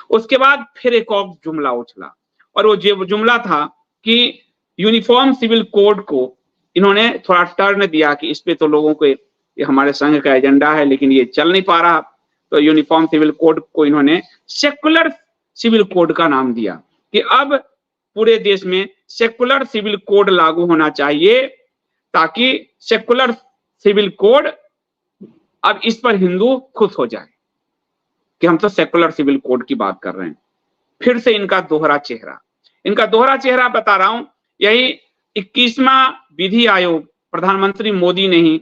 उसके बाद फिर एक और जुमला उछला, और वो जो जुमला था कि यूनिफॉर्म सिविल कोड को इन्होंने थोड़ा टर्न दिया कि इस पे तो लोगों को, ये हमारे संघ का एजेंडा है लेकिन ये चल नहीं पा रहा, तो यूनिफॉर्म सिविल कोड को इन्होंने सेकुलर सिविल कोड का नाम दिया कि अब पूरे देश में सेकुलर सिविल कोड लागू होना चाहिए, ताकि सेकुलर सिविल कोड, अब इस पर हिंदू खुश हो जाए कि हम तो सेकुलर सिविल कोड की बात कर रहे हैं। फिर से इनका दोहरा चेहरा बता रहा हूं, यही 21वां विधि आयोग प्रधानमंत्री मोदी ने ही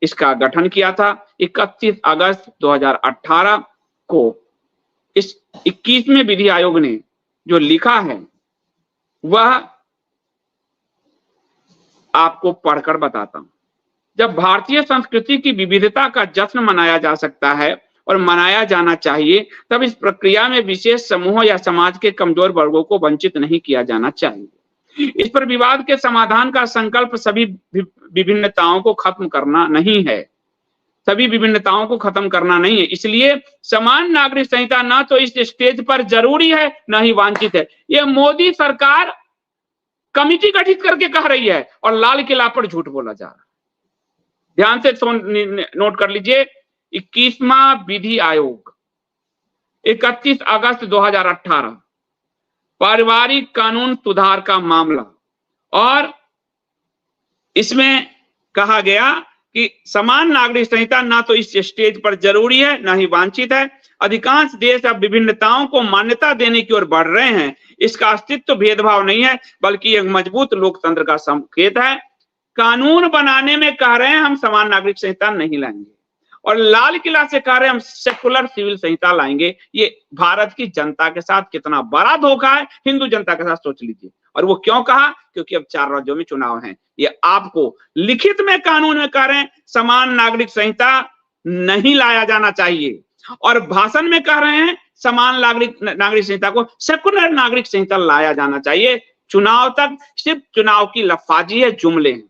इसका गठन किया था। 31 अगस्त 2018 को इस 21वें विधि आयोग ने जो लिखा है वह आपको पढ़कर बताता हूं। जब भारतीय संस्कृति की विविधता का जश्न मनाया जा सकता है और मनाया जाना चाहिए, तब इस प्रक्रिया में विशेष समूह या समाज के कमजोर वर्गों को वंचित नहीं किया जाना चाहिए। इस पर विवाद के समाधान का संकल्प सभी विभिन्नताओं को खत्म करना नहीं है, इसलिए समान नागरिक संहिता न तो इस स्टेज पर जरूरी है न ही वांछित है। यह मोदी सरकार कमिटी गठित करके कह रही है और लाल किला पर झूठ बोला जा रहा है। ध्यान से नोट कर लीजिए, 21वां विधि आयोग 31 अगस्त 2018 पारिवारिक कानून सुधार का मामला, और इसमें कहा गया कि समान नागरिक संहिता ना तो इस स्टेज पर जरूरी है ना ही वांछित है। अधिकांश देश अब विभिन्नताओं को मान्यता देने की ओर बढ़ रहे हैं। इसका अस्तित्व भेदभाव नहीं है बल्कि एक मजबूत लोकतंत्र का संकेत है। कानून बनाने में कह रहे हैं हम समान नागरिक संहिता नहीं लाएंगे, और लाल किला से कह रहे हैं हम सेकुलर सिविल संहिता लाएंगे। ये भारत की जनता के साथ कितना बड़ा धोखा है, हिंदू जनता के साथ सोच लीजिए। और वो क्यों कहा? क्योंकि अब 4 राज्यों में चुनाव हैं। ये आपको लिखित में कानून में कह रहे हैं समान नागरिक संहिता नहीं लाया जाना चाहिए, और भाषण में कह रहे हैं समान नागरिक संहिता को सेकुलर नागरिक संहिता लाया जाना चाहिए। चुनाव तक सिर्फ चुनाव की लफाजी है, जुमले हैं।